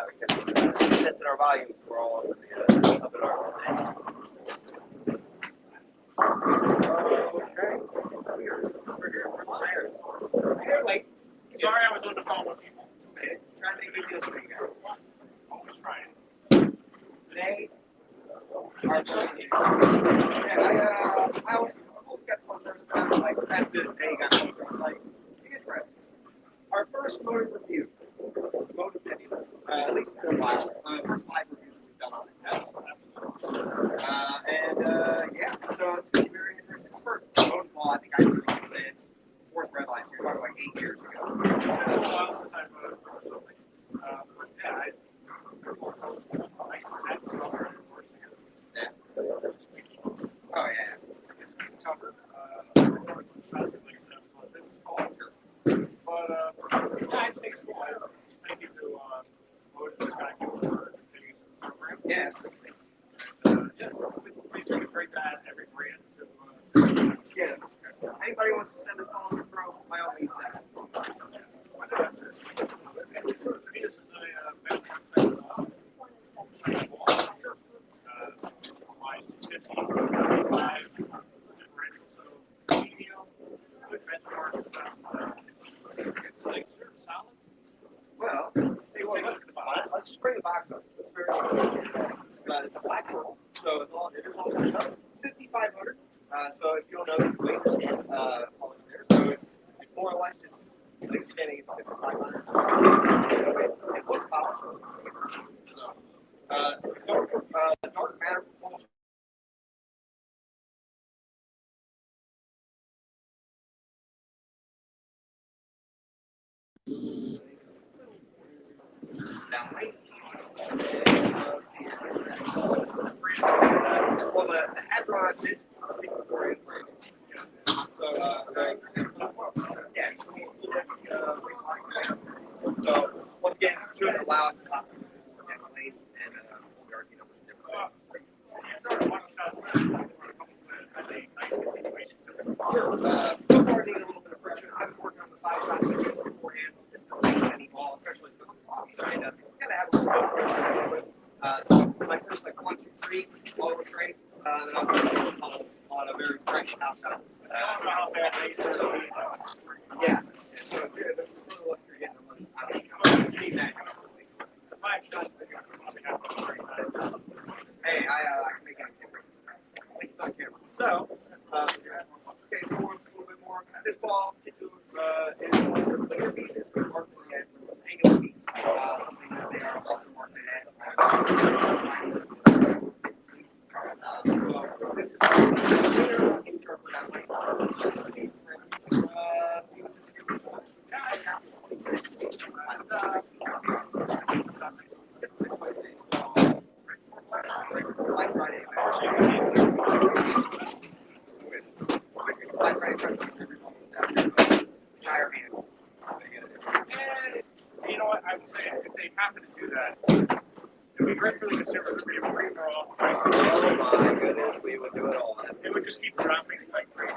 Because testing our volumes for all of the up in our Anyway, sorry I was on the phone with people. Trying to make good deals for you guys. Always trying. Today, our I also got the first time, like, after the day got over, like, interesting. Our first motive review, Motiv Nebula, at least for a while, first live review that we've done on it. Yeah, so it's going to be very interesting. It's first Motiv Ball, I think I really say it's fourth red line. You're talking like 8 years ago. It's been a while since I've something. But yeah, I Oh, yeah. covered. But yeah, I'd say cool. Thank you to Motiv for continuing the program. Yeah. Yeah, please take a great bad every brand. Yeah. Anybody wants to send us calls from, by all means, that. Why not? I mean, this is a benchmark my 55 differential, so medium, good benchmark. It's like sort of solid. Well, hey, well, let's just bring the box up. It's very it's a black pearl, so it is all 5,500. So if you don't know, the laser scan polish there. So it's more or less just laser scanning at 5,500. It looks polished. So, dark matter propulsion. Downrange. Let's see here. Well, the Hadron, this particular brand. So, yeah, so once again, should allow it to pop and lane and hold the RT numbers differently. So far, needing a little bit of friction. I was working on the 5-shot section beforehand. This is the same any ball, especially some of the trying to kind of have a little bit of friction with. So my first like 1, 2, 3 all was great. Then I was on a very fresh outshot. Yeah. So the further left you're getting, unless I don't know. Hey, I can make anything. At least on camera. So, okay, so a little bit more. This ball, particular, is one of their clear pieces, but marketing as the most angular piece. Something that they are also marketed at. This is a interpret that way. See what this is. Black Friday. Black Friday. Tire hands. You know what? I would say if they happen to do that, it would be great for the consumer to be able to free for all prices. Oh my goodness, we would do it all. It would just keep dropping like crazy.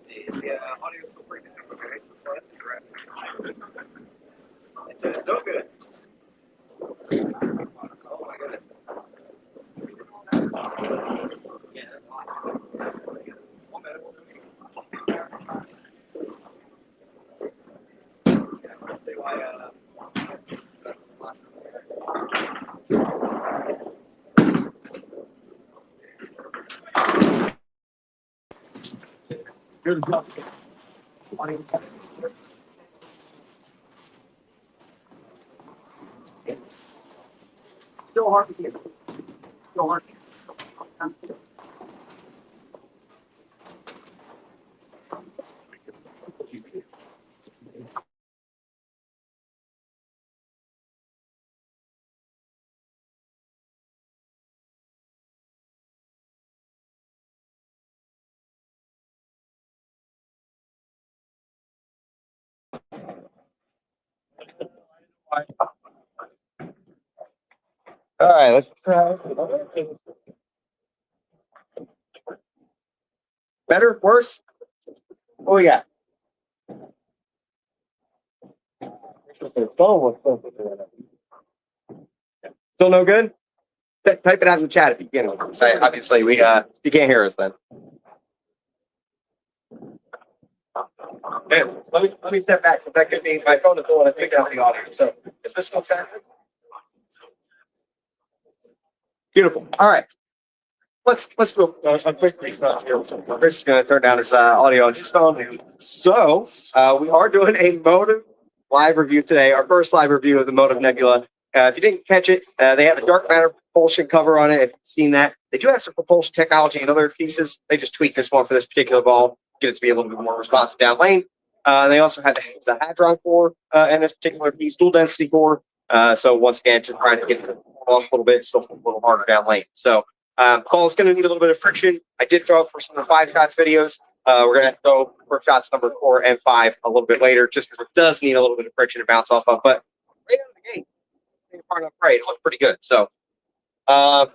The audio is still pretty good. Okay, well, that's interesting. It says no good. Oh my goodness. Yeah, that's hot. 1 minute, we'll do it. I'll say why, Here's the job. Still hard to get. Still hard. all right, let's try. Better? Worse? What we got? The phone was supposed to do it. Still no good? Type it out in the chat if you can. Obviously, you can't hear us then. Okay, let me step back. That could be my phone is the one that's picking up the audio. So is this still sound good? Beautiful. All right. Let's do a quick restart here. Chris is going to turn down his audio on his phone. So we are doing a Motiv live review today. Our first live review of the Motiv Nebula. If you didn't catch it, they have a dark matter propulsion cover on it. If you've seen that, they do have some propulsion technology and other pieces. They just tweaked this one for this particular ball, get it to be a little bit more responsive down lane. They also have the hadron core in this particular piece, dual density core. So once again, just trying to get it off a little bit, still a little harder down lane. So ball is going to need a little bit of friction. I did throw it for some of the 5 shots videos. We're going to go for shots number 4 and 5 a little bit later, just because it does need a little bit of friction to bounce off of. But right out of the gate, it looks pretty good. So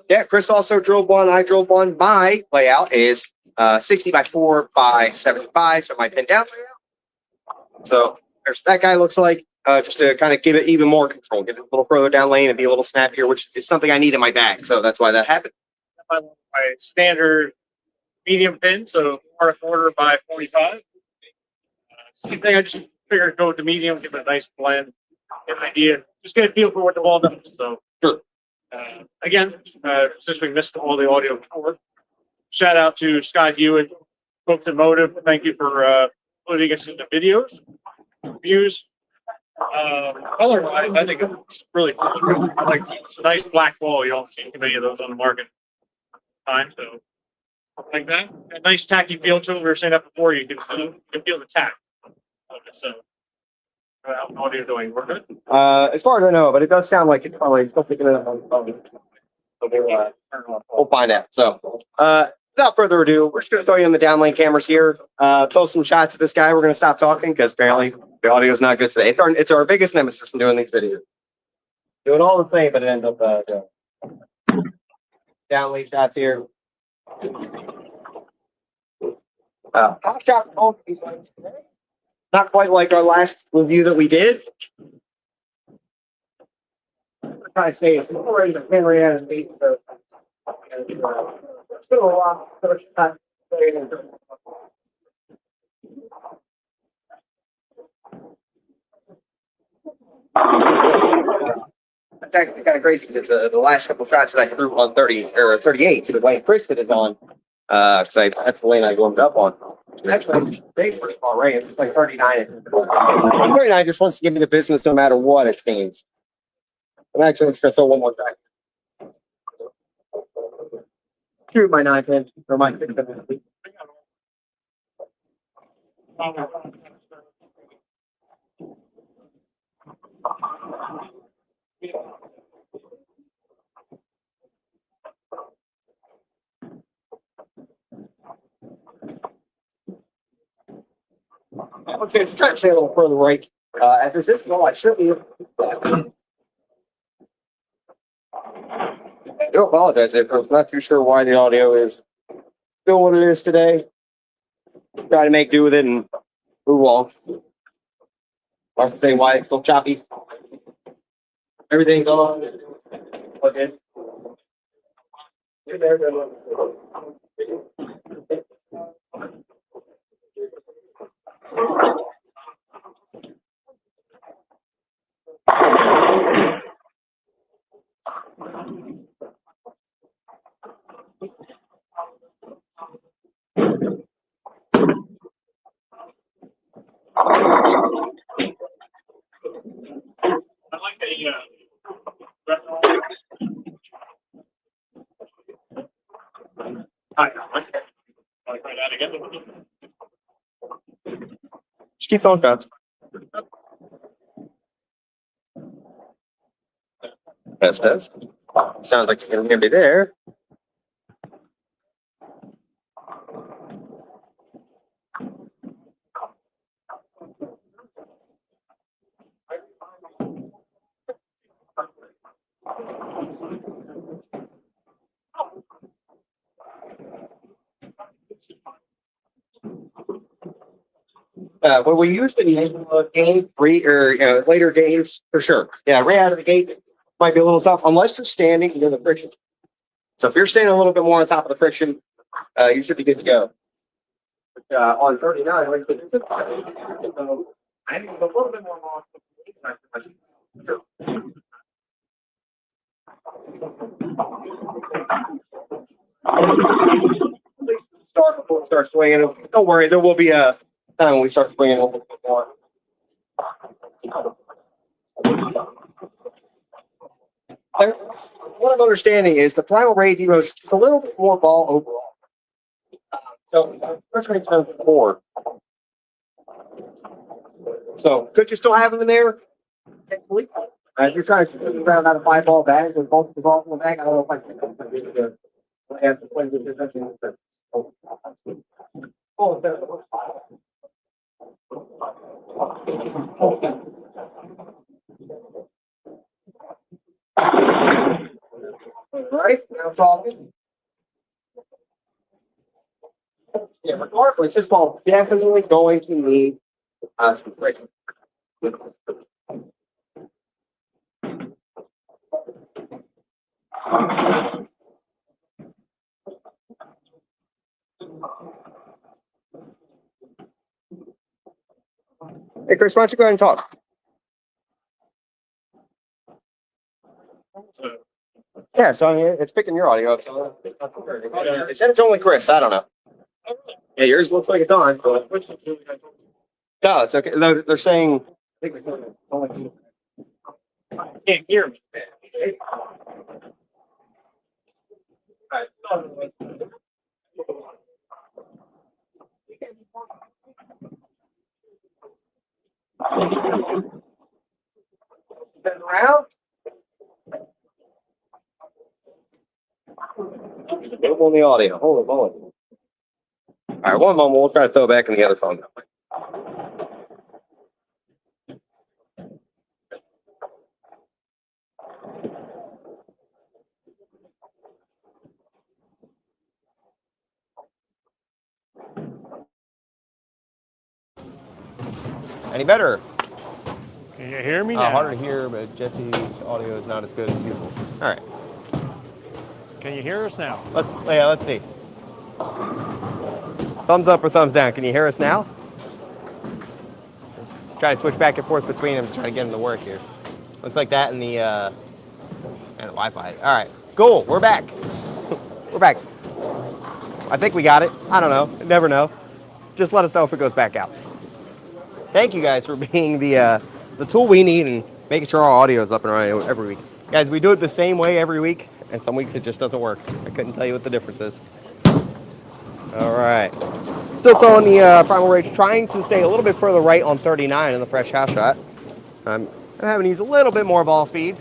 yeah, Chris also drilled one. I drilled one. My layout is 60 by 4 by 75. So my pin down layout. So there's that guy looks like. Just to kind of give it even more control, get it a little further down lane and be a little snappier, which is something I need in my bag. So that's why that happened. My standard medium pin, so 4¼ by 45. Same thing. I just figured go with the medium, give it a nice blend, get an idea, just get a feel for what the ball does. So sure. Again, since we missed all the audio before, shout out to Scott Hewitt, folks at Motiv. Thank you for putting us into videos, reviews. Color wise, I think it's really cool. It's a nice black ball. You don't see too many of those on the market time. So like that, a nice tacky feel to it. We were saying that before. You can feel the tack of it. So how are you doing? We're good. As far as I know, but it does sound like it's probably still picking it up on the phone. So we'll find out. So without further ado, we're just going to throw you on the downlane cameras here. Throw some shots at this guy. We're going to stop talking because apparently the audio is not good today. It's our biggest nemesis in doing these videos. Doing all the same, but it ends up downlane shots here. Top shot for both of these lanes today. Not quite like our last review that we did. I'm trying to say it's more ready to Henry and me. It's been a lot. It's actually kind of crazy because the last couple shots that I threw on 30 or 38, so the lane Chris did it on, because that's the lane I warmed up on. Actually, they pretty far right. It's like 39. 39 just wants to give me the business no matter what it means. I'm actually just going to throw one more track. Shoot my 9 pin or my 6 pin. Let's try to stay a little further right. As this is I certainly I do apologize if I'm not too sure why the audio is still what it is today. Try to make do with it and move on. I have to say why it's still choppy. Everything's on. Okay. I like the like that again. Just keep throwing shots. Test. Sounds like you're going to be there. When we used the game 3 or later games, for sure. Yeah, right out of the gate, might be a little tough unless you're standing near the friction. So if you're standing a little bit more on top of the friction, you should be good to go. But, on 39, like I said, I need a little bit more long. Start before it starts swinging. Don't worry, there will be a time when we start swinging a little bit more. What I'm understanding is the primal rate heroes a little bit more ball overall. So first rate times 4. So could you still have them in there? If you're trying to shoot around out of 5-ball bag with both the balls in the bag, I don't know if I can have to play with this. Right, now it's all good. Yeah, regardless, this ball definitely going to need some friction. Hey, Chris, why don't you go ahead and talk? Yeah, so I mean, it's picking your audio up. So it said it's only Chris. I don't know. Yeah, yours looks like it's on. So. No, it's okay. They're saying. I can't hear me. Been around? Get on the audio. Hold on. All right, one moment. We'll try to throw back in the other phone. Any better? Can you hear me now? Harder to hear, but Jesse's audio is not as good as usual. All right. Can you hear us now? Let's see. Thumbs up or thumbs down. Can you hear us now? Try to switch back and forth between them to try to get them to work here. Looks like that and the Wi-Fi. All right, cool. We're back. We're back. I think we got it. I don't know. Never know. Just let us know if it goes back out. Thank you guys for being the tool we need and making sure our audio is up and running every week. Guys, we do it the same way every week, and some weeks it just doesn't work. I couldn't tell you what the difference is. All right. Still throwing the Primal Rage, trying to stay a little bit further right on 39 in the fresh house shot. I'm having to use a little bit more ball speed.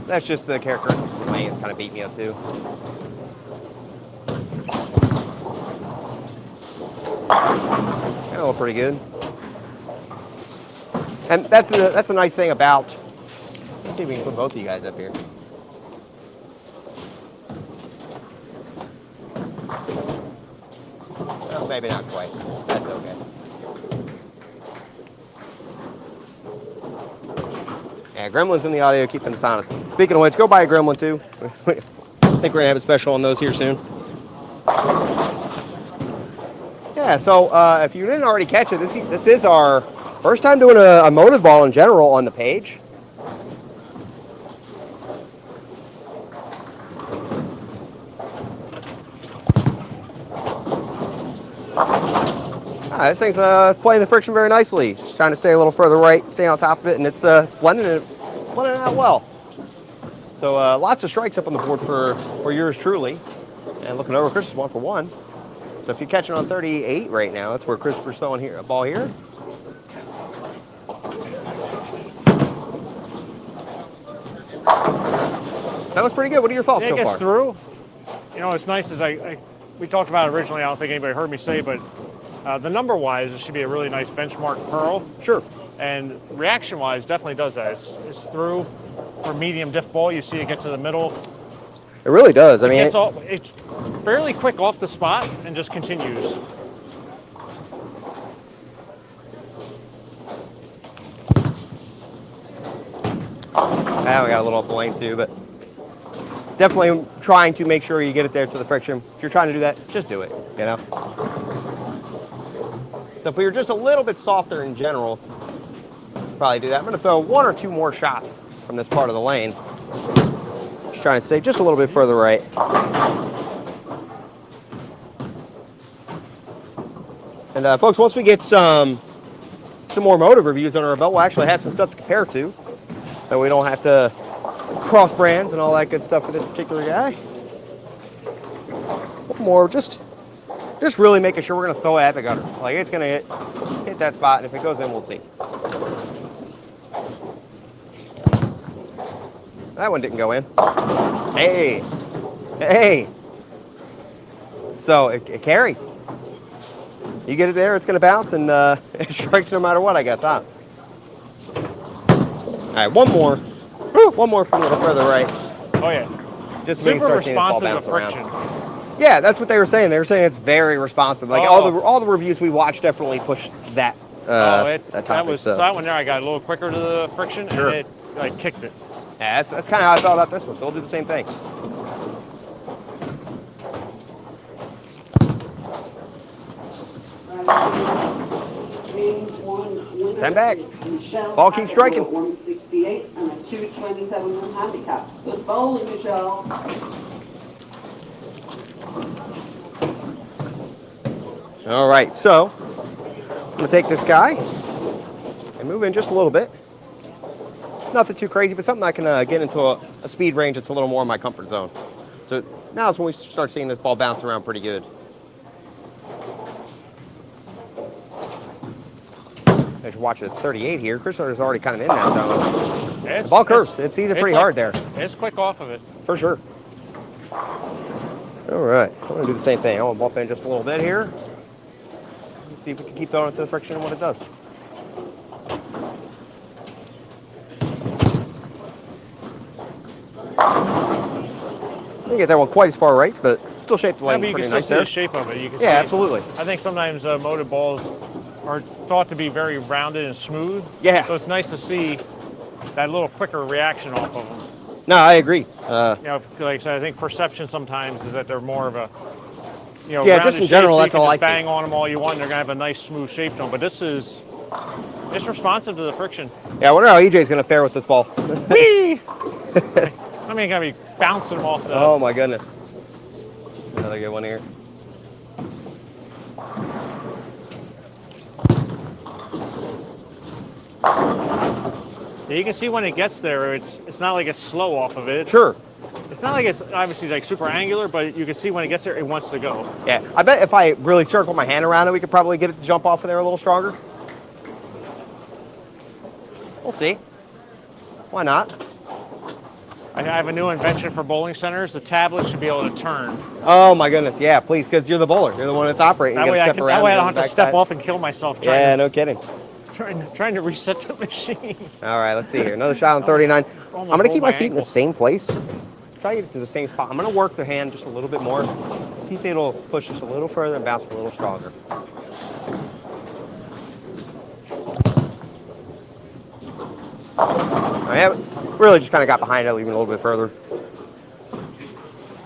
That's just the characteristic of the lane. It's kind of beat me up too. That looked pretty good. And that's the nice thing about. Let's see if we can put both of you guys up here. Well, maybe not quite. That's okay. Yeah, Gremlin's in the audio, keeping us honest. Speaking of which, go buy a Gremlin too. I think we're gonna have a special on those here soon. Yeah, so if you didn't already catch it, this is our first time doing a motive ball in general on the page. This thing's playing the friction very nicely. Just trying to stay a little further right, stay on top of it, and it's blending it out well. So lots of strikes up on the board for yours truly. And looking over, Chris is 1 for 1. So if you're catching on 38 right now, that's where Christopher's throwing a ball here. That was pretty good. What are your thoughts so far? It gets through. You know, it's nice as we talked about it originally. I don't think anybody heard me say, but the number-wise, it should be a really nice benchmark pearl. Sure. And reaction-wise, definitely does that. It's through for medium diff ball. You see it get to the middle. It really does. I mean, it's fairly quick off the spot and just continues. Yeah, we got a little up the lane too, but definitely trying to make sure you get it there to the friction. If you're trying to do that, just do it, you know? So if we were just a little bit softer in general, probably do that. I'm gonna throw 1 or 2 more shots from this part of the lane. Just trying to stay just a little bit further right. And folks, once we get some more Motiv reviews under our belt, we'll actually have some stuff to compare to. So we don't have to cross brands and all that good stuff for this particular guy. One more, just really making sure we're gonna throw it at the gutter. Like it's gonna hit that spot, and if it goes in, we'll see. That one didn't go in. Hey, hey. So it carries. You get it there, it's gonna bounce, and it strikes no matter what, I guess, huh? All right, one more. Woo, one more from a little further right. Oh yeah. Just so we can Super start seeing this ball responsive to bounce friction. around. Yeah, that's what they were saying. They were saying it's very responsive. Like all the reviews we watched definitely pushed that. That topic, so that one there. I got a little quicker to the friction, Sure. and it like kicked it. Yeah, that's kind of how I felt about this one. So we'll do the same thing. Send back. Ball keeps striking. 168 and a 227 handicap. Good bowling, Michelle. All right, so I'm gonna take this guy and move in just a little bit. Nothing too crazy, but something I can get into a speed range that's a little more in my comfort zone. So now is when we start seeing this ball bounce around pretty good. As you watch it at 38 here, Chris is already kind of in that zone. The ball curves. It sees it pretty hard there. It's quick off of it. For sure. All right, I'm gonna do the same thing. I want to bump in just a little bit here. Let's see if we can keep throwing it to the friction and what it does. I didn't get that one quite as far right, but still shaped the lane Yeah, but you pretty can still nice see there. the shape of it. You can see Yeah, it. absolutely. I think sometimes Motiv balls are thought to be very rounded and smooth. Yeah. So it's nice to see that little quicker reaction off of them. No, I agree. You know, like I said, I think perception sometimes is that they're more of a, you know, Yeah, rounded just in shape, general, so you that's can all just I see. bang on them all you want, and they're gonna have a nice smooth shape to them. But this is, it's responsive to the friction. Yeah, I wonder how EJ's gonna fare with this ball. Whee! I mean, gonna be bouncing them off the. Oh my goodness. Another good one here. Yeah, you can see when it gets there, it's not like it's slow off of it. Sure. It's not like it's obviously like super angular, but you can see when it gets there, it wants to go. Yeah, I bet if I really circle my hand around it, we could probably get it to jump off of there a little stronger. We'll see. Why not? I have a new invention for bowling centers. The tablet should be able to turn. Oh my goodness, yeah, please, because you're the bowler. You're the one that's operating. You That way, gotta step around. that way I and don't have to back step side. off and kill myself Yeah, no kidding. trying to reset the machine. All right, let's see here. Another shot on 39. I'm almost gonna keep rolled my my feet in the ankle. same place. Try to get it to the same spot. I'm gonna work the hand just a little bit more. See if it'll push just a little further and bounce a little stronger. I have really just kind of got behind it, even a little bit further.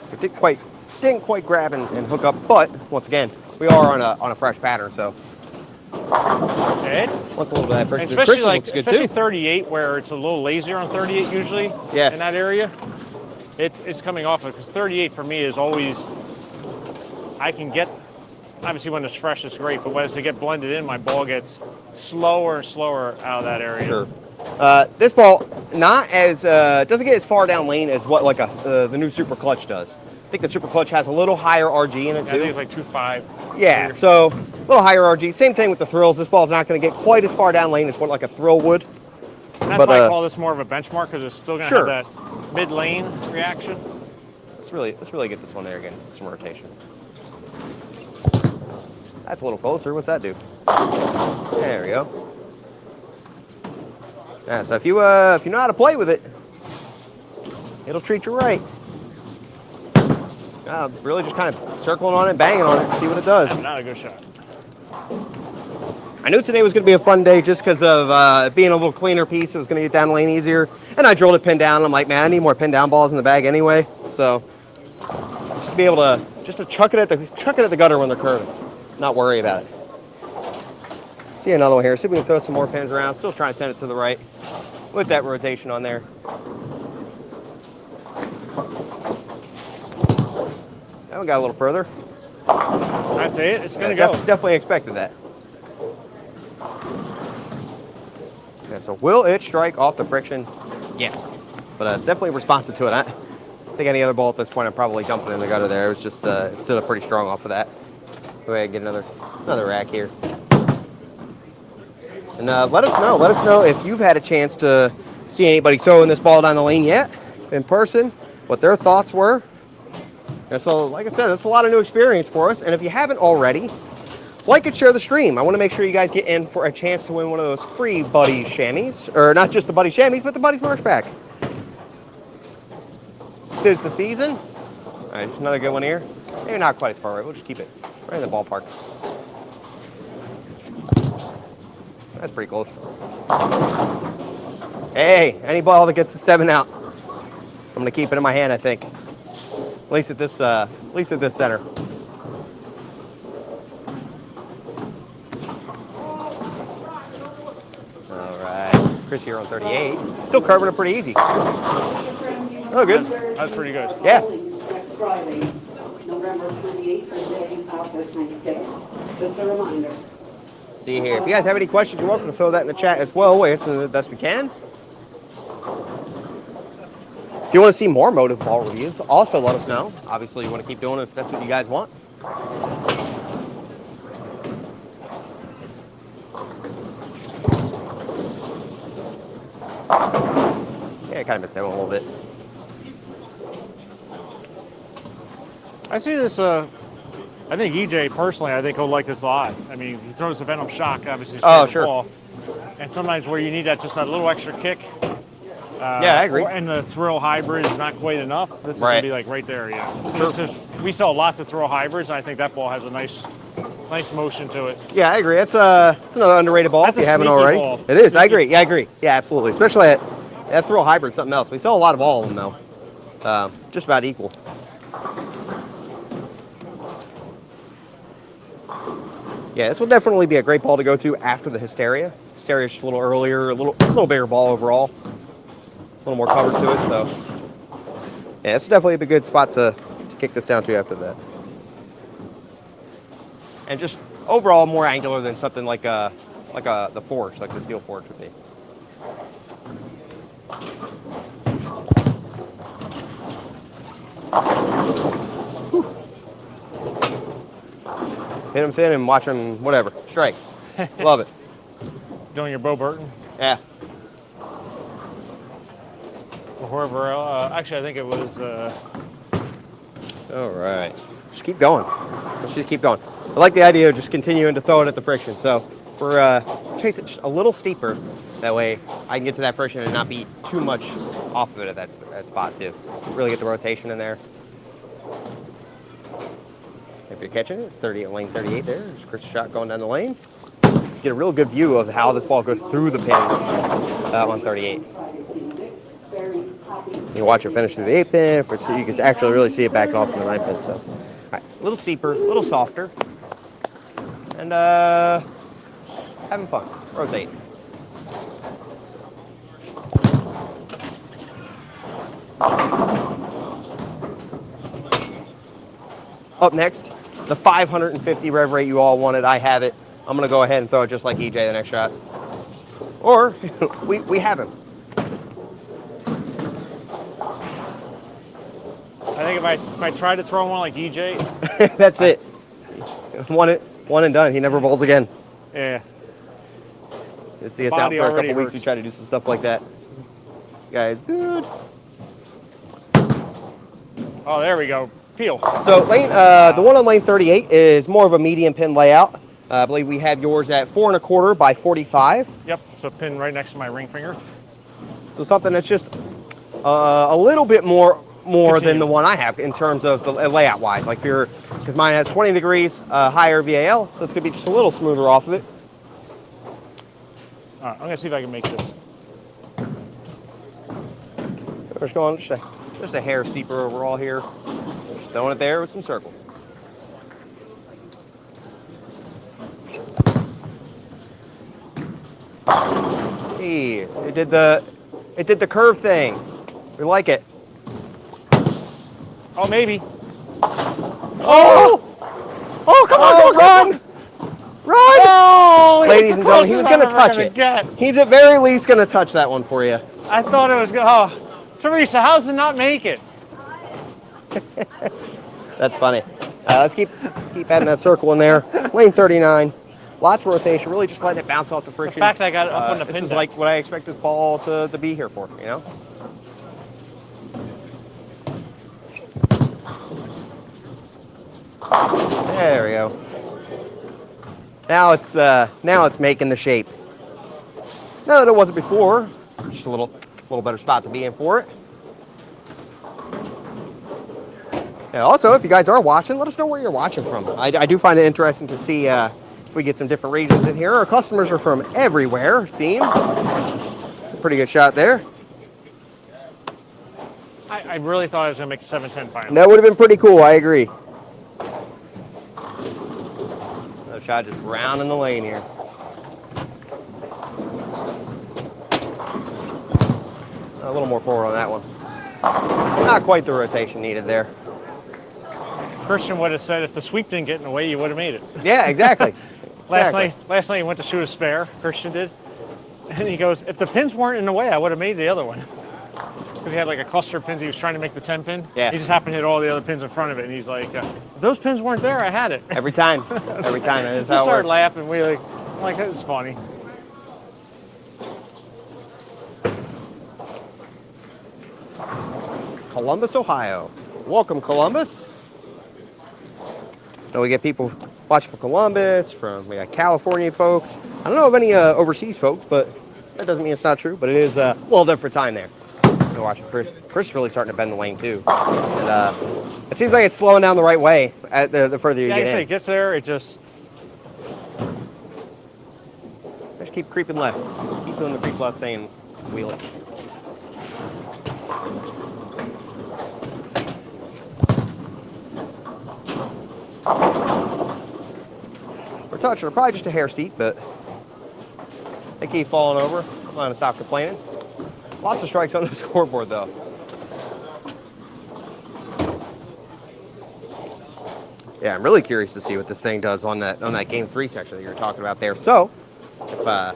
So it didn't quite grab and hook up, but once again, we are on a fresh pattern, so Okay. once a little bit of that friction. Especially Chris's like looks good especially too. 38, where it's a little lazier on 38 usually. Yeah. In that area, it's coming off of because 38 for me is always. I can get. Obviously, when it's fresh, it's great, but as they get blended in, my ball gets slower and slower out of that area. Sure. This ball not as doesn't get as far down lane as what like the new Super Clutch does. I think the Super Clutch has a little higher RG in it I too. think it's like 2.5. Yeah, so a little higher RG. Same thing with the thrills. This ball's not going to get quite as far down lane as what like a thrill would. And that's But, why I call this more of a benchmark because it's still going to Sure. have that mid-lane reaction. Let's really get this one there again. Some rotation. That's a little closer. What's that do? There we go. Yeah, so if you know how to play with it, it'll treat you right. Really just kind of circling on it, banging on it, see what it does. That's not a good shot. I knew today was going to be a fun day just because of it being a little cleaner piece. It was going to get down the lane easier. And I drilled it pin down. I'm like, man, I need more pin down balls in the bag anyway. So just to be able to chuck it at the gutter when they're curving, not worry about it. See another one here. See if we can throw some more pins around. Still trying to send it to the right with that rotation on there. That one got a little further. I see it. It's going to go. Definitely expected that. Yeah, so will it strike off the friction? Yes. But it's definitely responsive to it. I think any other ball at this point, I'm probably dumping in the gutter there. It was just, it stood up pretty strong off of that. Go ahead and get another rack here. And let us know if you've had a chance to see anybody throwing this ball down the lane yet in person, what their thoughts were. And so, like I said, it's a lot of new experience for us. And if you haven't already, like and share the stream. I want to make sure you guys get in for a chance to win one of those free Buddy chamois. Or not just the Buddy chamois, but the Buddy's March Pack. 'Tis the season. All right, another good one here. Maybe not quite as far right. We'll just keep it right in the ballpark. That's pretty close. Hey, any ball that gets the 7 out, I'm going to keep it in my hand, I think. At least at this center. All right, Chris here on 38. Still curving it pretty easy. Oh, good. That's pretty good. Yeah. Next Friday, November 28th, for day after 26. Just a reminder. See here. If you guys have any questions, you're welcome to throw that in the chat as well. We'll answer them the best we can. If you want to see more Motiv ball reviews, also let us know. Obviously, you want to keep doing it if that's what you guys want. Yeah, I kind of missed that one a little bit. I see this. I think EJ personally, I think he'll like this a lot. I mean, he throws the Venom Shock, obviously. Oh, sure. Ball, and sometimes where you need that just that little extra kick. Yeah, I agree. And the Thrill Hybrid is not quite enough. This is Right. going to be like right there, yeah. Sure. We sell lots of Thrill Hybrids, and I think that ball has a nice motion to it. Yeah, I agree. It's another underrated ball That's if you a haven't sneaky already. ball. It is. I agree. Yeah, I agree. Yeah, absolutely. Especially that Thrill Hybrid, something else. We sell a lot of all of them though. Just about equal. Yeah, this will definitely be a great ball to go to after the Hysteria. Hysteria's just a little earlier, a little bigger ball overall. A little more cover to it, so yeah, it's definitely a good spot to kick this down to after that. And just overall more angular than something like the Forge, like the Steel Forge would be. Whew. Hit him thin and watch him, whatever, strike. Love it. Doing your Bo Burton Yeah. or whoever else. Actually, I think it was. All right. Just keep going. Let's just keep going. I like the idea of just continuing to throw it at the friction. So we're chasing it just a little steeper. That way I can get to that friction and not be too much off of it at that spot too. Really get the rotation in there. If you're catching it, lane 38 there. There's Chris' shot going down the lane. Get a real good view of how this ball goes through the pins on 38. You can watch it finish through the 8 pin, so you can actually really see it backing off from the 9 pin. So, all right, a little steeper, a little softer, and having fun. Rotate. Up next, the 550 rev rate you all wanted. I have it. I'm gonna go ahead and throw it just like EJ the next shot, or we have him. I think if I try to throw one like EJ, That's it. One and done. He never bowls again. yeah. You see us out Body for a already couple weeks. We hurts. try to do some stuff like that. Guys, good. Oh, there we go. Peel. So the one on lane 38 is more of a medium pin layout. I believe we have yours at 4 1/4 by 45. Yep. So pin right next to my ring finger. So something that's just a little bit more than Continue. the one I have in terms of the layout wise. Like because mine has 20 degrees higher VAL, so it's gonna be just a little smoother off of it. All right, I'm gonna see if I can make this. We're just going just a hair steeper overall here. Just throwing it there with some circle. Hey, it did the curve thing. We like it. Oh, maybe. Oh! Oh, come on, run! Run! Oh, Ladies and gentlemen, he was gonna touch it. He's at very least gonna touch that one for you. I thought it was gonna. Oh, Teresa, how's it not make it? That's funny. Let's keep adding that circle in there. Lane 39. Lots of rotation, really just letting it bounce off the The friction. fact I got it up on the This pin is down. like what I expect this ball to be here for, you know? There we go. Now it's making the shape. Not that it wasn't before. Just a little better spot to be in for it. Yeah, also, if you guys are watching, let us know where you're watching from. I do find it interesting to see if we get some different regions in here. Our customers are from everywhere, it seems. It's a pretty good shot there. I really thought I was gonna make a 710 final. That would have been pretty cool, I agree. Another shot just rounding the lane here. A little more forward on that one. Not quite the rotation needed there. Christian would have said if the sweep didn't get in the way, you would have made it. Yeah, exactly. Last night he went to shoot a spare. Christian did, and he goes, "If the pins weren't in the way, I would have made the other one." Because he had like a cluster of pins. He was trying to make the 10 pin. Yeah. He just happened to hit all the other pins in front of it, and he's like, "If those pins weren't there, I had it." Every time. Every time. That is We how it started works. laughing. We like it was funny. Columbus, Ohio. Welcome, Columbus. We get people watching from Columbus, we got California folks. I don't know of any overseas folks, but that doesn't mean it's not true, but it is a little different time there. You're watching Chris. Chris is really starting to bend the lane too. And it seems like it's slowing down the right way the further you Yeah, get in. it gets there. It just Just keep creeping left. Keep doing the creep left thing and wheel it. We're touching her, probably just a hair steep, but they keep falling over. I'm not gonna stop complaining. Lots of strikes on the scoreboard though. Yeah, I'm really curious to see what this thing does on that game 3 section that you were talking about there. So, if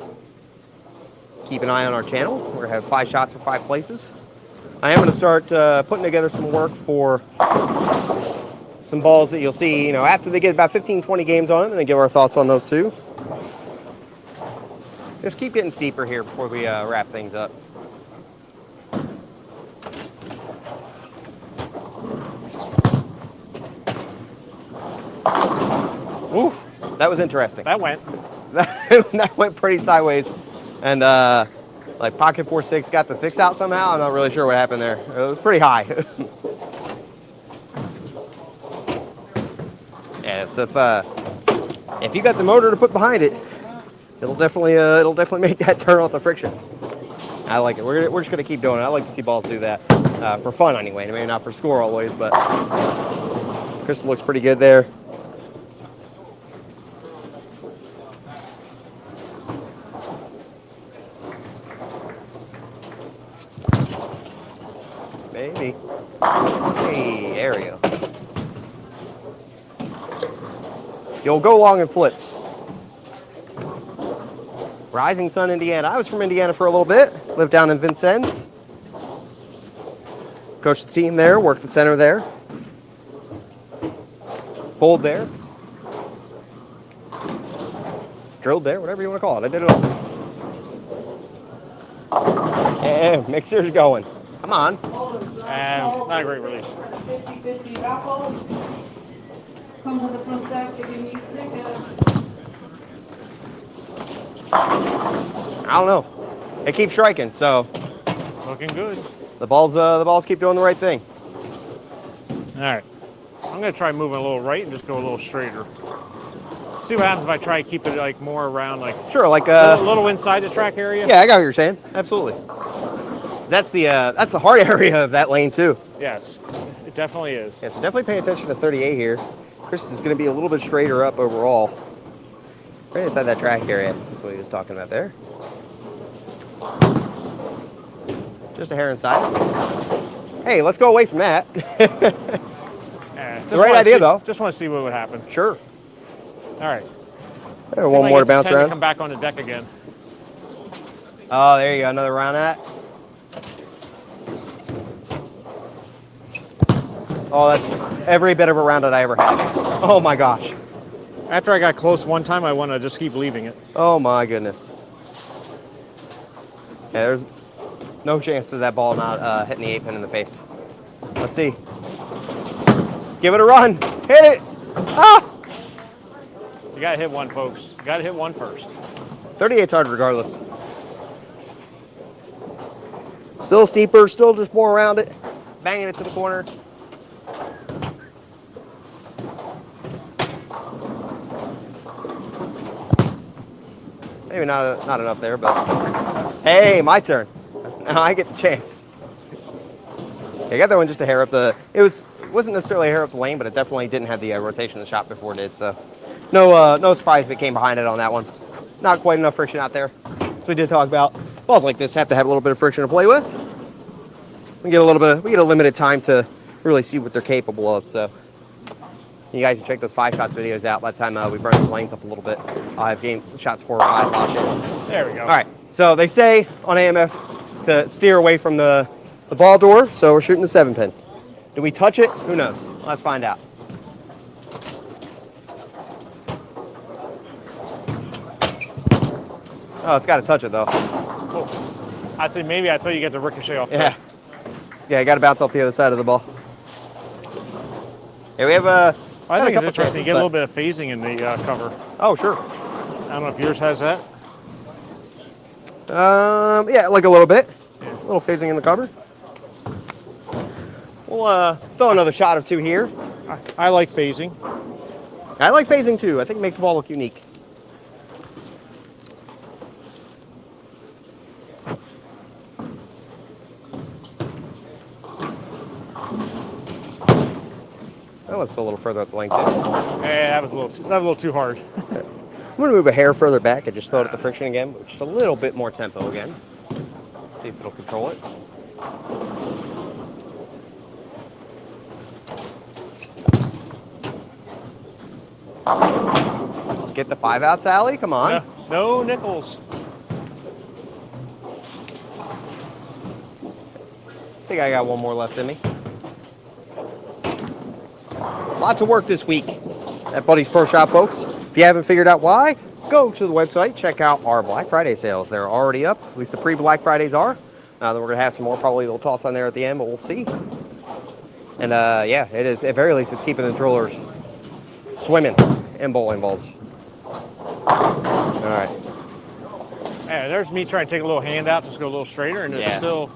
keep an eye on our channel. We're gonna have 5 shots for 5 places. I am gonna start putting together some work for some balls that you'll see, after they get about 15, 20 games on them, and then give our thoughts on those too. Just keep getting steeper here before we wrap things up. Oof, that was interesting. that went. That went pretty sideways. And like pocket 4-6 got the 6 out somehow. I'm not really sure what happened there. It was pretty high. Yeah, so if you got the motor to put behind it, it'll definitely make that turn off the friction. I like it. We're just gonna keep doing it. I like to see balls do that for fun anyway. Maybe not for score always, but Crystal looks pretty good there. Maybe. Hey, there we go. You'll go long and flip. Rising Sun, Indiana. I was from Indiana for a little bit. Lived down in Vincennes. Coached the team there, worked the center there. Bowled there. Drilled there, whatever you want to call it. I did it all. Yeah, mixer's going. Come on. And not a great release. 50-50 raffle. Come to the front desk if you need tickets. I don't know. It keeps striking, so Looking good. the balls keep doing the right thing. All right. I'm going to try moving a little right and just go a little straighter. See what happens if I try to keep it like more around, like Sure, like a little inside the track area. yeah, I got what you're saying. Absolutely. That's the hard area of that lane too. Yes, it definitely is. Yeah, so definitely pay attention to 38 here. Chris is going to be a little bit straighter up overall. Right inside that track area. That's what he was talking about there. Just a hair inside. Hey, let's go away from that. Yeah, The right idea, though. Just want to see what would happen. Sure. All right. There, See if one I more get to bounce 10 to around. come back on the deck again. Oh, there you go. Another round of that. Oh, that's every bit of a round that I ever had. Oh my gosh. After I got close one time, I want to just keep leaving it. Oh my goodness. Yeah, there's no chance of that ball not hitting the 8 pin in the face. Let's see. Give it a run. Hit it. Ah! You got to hit one, folks. You got to hit one first. 38's hard regardless. Still steeper, still just more around it. Banging it to the corner. Maybe not enough there, but hey, my turn. Now I get the chance. I got that one just a hair up the. It wasn't necessarily a hair up the lane, but it definitely didn't have the rotation of the shot before it did. So no surprise if it came behind it on that one. Not quite enough friction out there. So we did talk about balls like this have to have a little bit of friction to play with. We get a limited time to really see what they're capable of. So you guys can check those 5 shots videos out. By the time we burn the lanes up a little bit, I'll have game shots 4 or 5 locked in. There we go. All right. So they say on AMF to steer away from the ball door. So we're shooting the 7 pin. Do we touch it? Who knows? Let's find out. Oh, it's got to touch it though. Cool. I see. Maybe I thought you get the ricochet off. Yeah. Yeah, you got to bounce off the other side of the ball. Yeah, we have a. I think it's couple interesting. You get a chances, little bit of phasing in the cover. Oh, sure. I don't know if yours has that. Yeah, like a little bit. A little phasing in the cover. We'll throw another shot or two here. I like phasing. I like phasing too. I think it makes the ball look unique. That was a little further up the lane too. Yeah, that was a little too hard. I'm going to move a hair further back and just throw it at the friction again, but just a little bit more tempo again. See if it'll control it. Get the 5 out, Sally. Come on. No nickels. I think I got one more left in me. Lots of work this week at Buddy's Pro Shop, folks. If you haven't figured out why, go to the website, check out our Black Friday sales. They're already up. At least the pre-Black Fridays are. Then we're going to have some more. Probably they'll toss on there at the end, but we'll see. And yeah, it is. At very least, it's keeping the drillers swimming in bowling balls. All right. Yeah, there's me trying to take a little hand out, just go a little straighter, and it's still.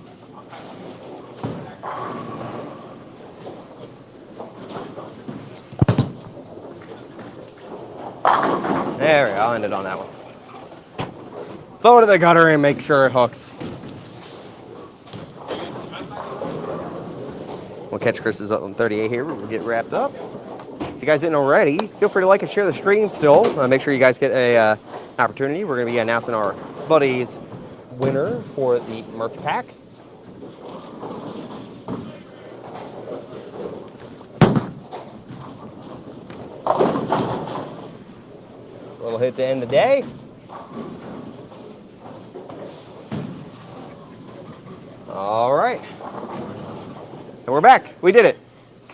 There we go. I'll end it on that one. Throw it to the gutter and make sure it hooks. We'll catch Chris's on 38 here. We'll get wrapped up. If you guys didn't already, feel free to like and share the stream still. Make sure you guys get an opportunity. We're going to be announcing our Buddies winner for the merch pack. Little hit to end the day. All right. And we're back. We did it.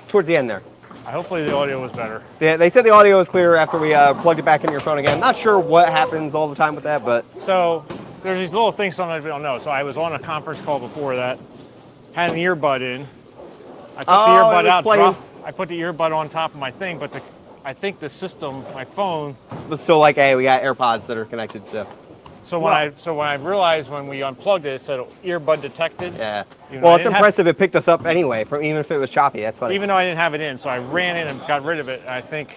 Towards the end there. Hopefully the audio was better. Yeah, they said the audio was clear after we plugged it back into your phone again. Not sure what happens all the time with that, but. So there's these little things sometimes we don't know. So I was on a conference call before that, had an earbud in. I took the earbud out, I put the earbud on top of my thing, but I think the system, my phone. But still like, hey, we got AirPods that are connected to. So when I realized when we unplugged it said earbud detected. Yeah. Well, it's impressive it picked us up anyway, from even if it was choppy. That's funny. Even though I didn't have it in, so I ran in and got rid of it. I think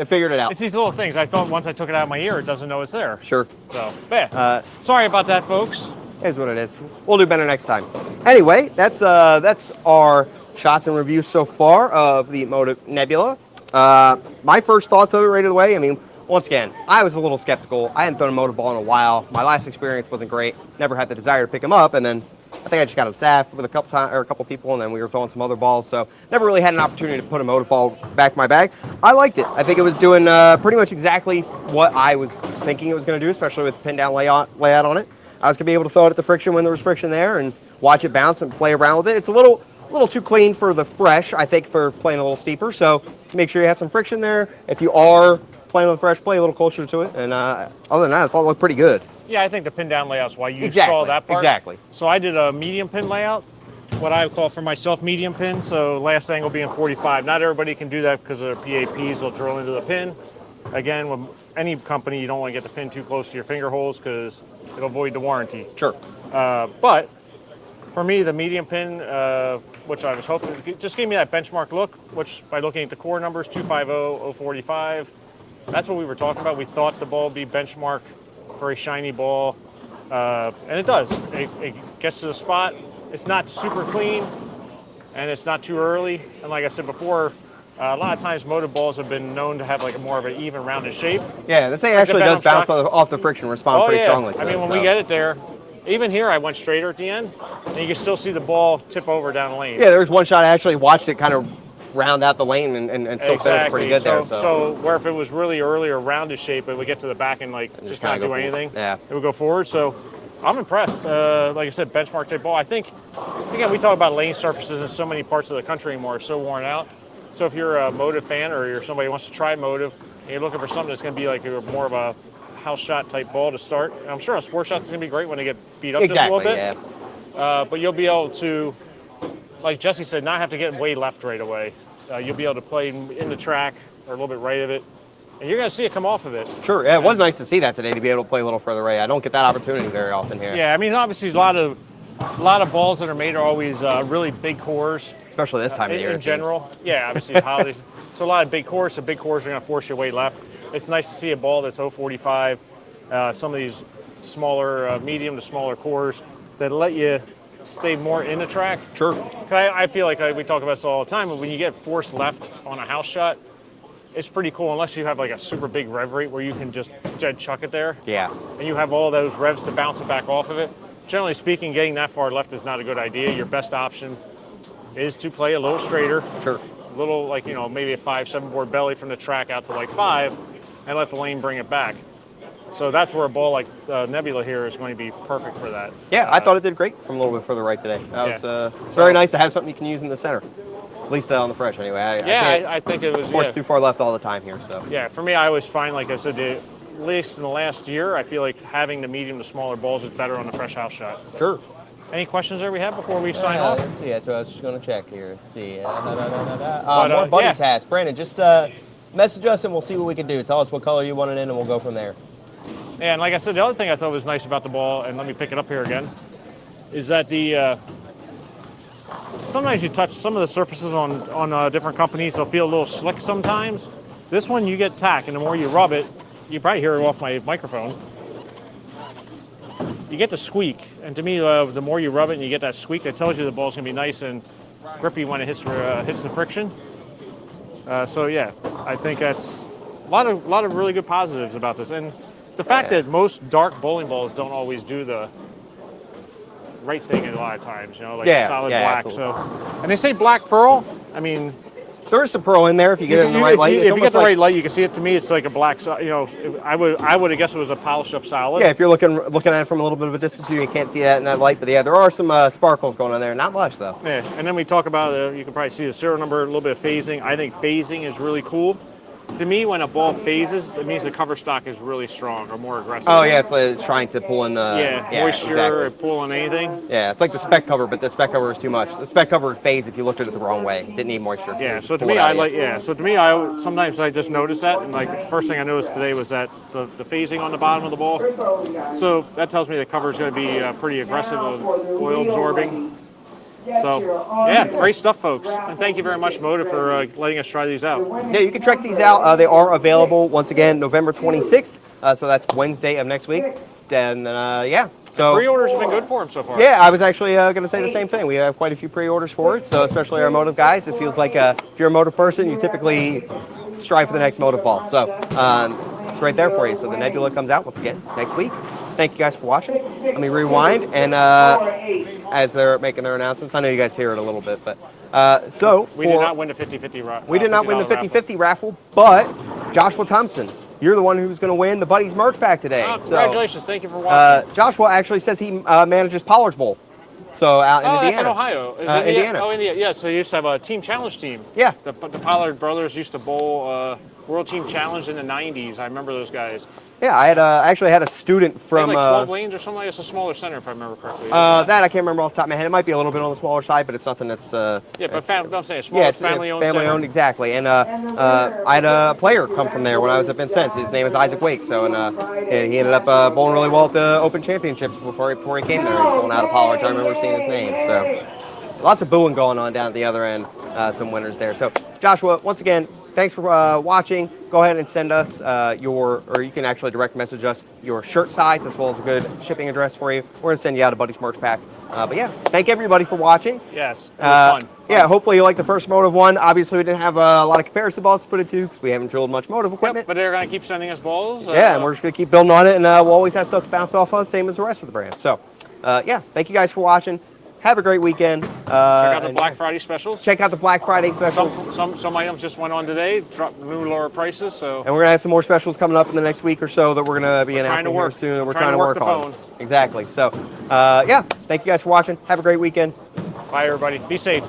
They figured it out. It's these little things. I thought once I took it out of my ear, it doesn't know it's there. Sure. So, yeah. Sorry about that, folks. Is what it is. We'll do better next time. Anyway, that's our shots and reviews so far of the Motiv Nebula. My first thoughts of it right away. I mean, once again, I was a little skeptical. I hadn't thrown a Motiv ball in a while. My last experience wasn't great. Never had the desire to pick them up, and then I think I just got on staff with a couple people, and then we were throwing some other balls. So never really had an opportunity to put a Motiv ball back in my bag. I liked it. I think it was doing pretty much exactly what I was thinking it was going to do, especially with the pin down layout on it. I was going to be able to throw it at the friction when there was friction there and watch it bounce and play around with it. It's a little too clean for the fresh, I think, for playing a little steeper. So make sure you have some friction there. If you are playing with the fresh, play a little closer to it. And other than that, I thought it looked pretty good. Yeah, I think the pin down layout's why you saw that part. Exactly. So I did a medium pin layout, what I would call for myself medium pin. So last angle being 45. Not everybody can do that because of their PAPs. They'll drill into the pin. Again, with any company, you don't want to get the pin too close to your finger holes because it'll void the warranty. Sure. But for me, the medium pin, which I was hoping, just gave me that benchmark look, which by looking at the core numbers, 250, 045, that's what we were talking about. We thought the ball would be benchmark for a shiny ball, and it does. It gets to the spot. It's not super clean, and it's not too early. And like I said before, a lot of times Motiv balls have been known to have like a more of an even rounded shape. Yeah, this thing actually does bounce off the friction, respond pretty strongly to it. I mean, when we get it there, even here I went straighter at the end, and you can still see the ball tip over down the lane. Yeah, there was one shot I actually watched it kind of round out the lane and still finish pretty good there. So where if it was really early or rounded shape, it would get to the back and like just not do anything. Yeah. It would go forward. So I'm impressed. Like I said, benchmark type ball. I think, again, we talk about lane surfaces in so many parts of the country anymore, so worn out. So if you're a Motiv fan or you're somebody who wants to try Motiv and you're looking for something that's going to be like more of a house shot type ball to start, and I'm sure a sport shot's going to be great when they get beat up just a little bit. Yeah. But you'll be able to, like Jesse said, not have to get way left right away. You'll be able to play in the track or a little bit right of it, and you're going to see it come off of it. Sure, yeah, it was nice to see that today, to be able to play a little further right. I don't get that opportunity very often here. Yeah, I mean, obviously a lot of balls that are made are always really big cores. Especially this time of year. In general. Yeah, obviously holidays. So a lot of big cores, so big cores are going to force you way left. It's nice to see a ball that's 045, some of these smaller, medium to smaller cores that let you stay more in the track. Sure. I feel like we talk about this all the time, but when you get forced left on a house shot, it's pretty cool unless you have like a super big rev rate where you can just dead chuck it there. Yeah. And you have all those revs to bounce it back off of it. Generally speaking, getting that far left is not a good idea. Your best option is to play a little straighter. Sure. A little, like, you know, maybe a 5-7 board belly from the track out to like 5 and let the lane bring it back. So that's where a ball like Nebula here is going to be perfect for that. Yeah, I thought it did great from a little bit further right today. That was it's very nice to have something you can use in the center. At least on the fresh anyway. I think it was forced too far left all the time here. So yeah, for me, I always find, like I said, at least in the last year, I feel like having the medium to smaller balls is better on the fresh house shot. Sure. Any questions there we have before we sign off? Let's see. So I was just going to check here. Let's see. More buddies hats. Brandon, just message us and we'll see what we can do. Tell us what color you want it in and we'll go from there. Yeah, and like I said, the other thing I thought was nice about the ball, and let me pick it up here again, is that the sometimes you touch some of the surfaces on different companies, they'll feel a little slick sometimes. This one, you get tack, and the more you rub it, you probably hear it off my microphone, you get the squeak. And to me, the more you rub it and you get that squeak, that tells you the ball's going to be nice and grippy when it hits the friction. So yeah, I think that's a lot of really good positives about this. And the fact that most dark bowling balls don't always do the right thing a lot of times, you know, like solid black. Absolutely. So, and they say black pearl. I mean, there's some pearl in there if you get it in the right light. If you get the right light, you can see it. To me, it's like a black. You know, I would have guessed it was a polished up solid. Yeah, if you're looking at it from a little bit of a distance, you can't see that in that light. But yeah, there are some sparkles going on there. Not much though. Yeah, and then we talk about you can probably see the serial number, a little bit of phasing. I think phasing is really cool. To me, when a ball phases, it means the cover stock is really strong or more aggressive. Oh yeah, it's trying to pull in the moisture or pull in anything. Yeah, it's like the spec cover, but the spec cover is too much. The spec cover would phase if you looked at it the wrong way. It didn't need moisture. Yeah, so to me, I sometimes I just notice that, and like first thing I noticed today was that the phasing on the bottom of the ball. So that tells me the cover is going to be pretty aggressive, oil absorbing. So, yeah, great stuff, folks. And thank you very much, Motiv, for letting us try these out. Yeah, you can check these out. They are available once again November 26th. So that's Wednesday of next week. Then yeah. So Pre-orders have been good for them so far. yeah, I was actually going to say the same thing. We have quite a few pre-orders for it. So especially our Motiv guys, it feels like if you're a Motiv person, you typically strive for the next Motiv ball. So it's right there for you. So the Nebula comes out once again next week. Thank you guys for watching. Let me rewind and as they're making their announcements, I know you guys hear it a little bit, but so we did not win the 50-50 raffle. We did not win the 50-50 raffle, but Joshua Thompson, you're the one who's going to win the Buddies merch pack today. Oh, so, congratulations! Thank you for watching. Joshua actually says he manages Pollard's Bowl, so out in Indiana. That's in Ohio. Indiana. Oh, India. Yeah, so they used to have a team challenge team. Yeah. The Pollard brothers used to bowl World Team Challenge in the 90s. I remember those guys. Yeah, I had actually had a student from They had like 12 lanes or something like that. It's a smaller center, if I remember correctly. that I can't remember off the top of my head. It might be a little bit on the smaller side, but it's nothing that's yeah, but I'm saying yeah, it's family-owned. Family-owned, exactly. And I had a player come from there when I was at Vincennes. His name is Isaac Wake. So and he ended up bowling really well at the Open Championships before he came there. He was bowling out of Pollard. I remember seeing his name. So lots of booing going on down at the other end. Some winners there. So Joshua, once again, thanks for watching. Go ahead and send us or you can actually direct message us your shirt size as well as a good shipping address for you. We're going to send you out a Buddies merch pack. But yeah, thank everybody for watching. Yes, it was fun. Yeah, hopefully you like the first Motiv one. Obviously, we didn't have a lot of comparison balls to put it to because we haven't drilled much Motiv equipment. Yep, but they're going to keep sending us balls. Yeah, and we're just going to keep building on it, and we'll always have stuff to bounce off of, same as the rest of the brand. So, yeah, thank you guys for watching. Have a great weekend. Check out the Black Friday specials. Check out the Black Friday specials. Some items just went on today, dropped new lower prices. So. And we're gonna have some more specials coming up in the next week or so that we're gonna be announcing here soon. That we're trying to work on. Exactly. So, yeah, thank you guys for watching. Have a great weekend. Bye, everybody. Be safe.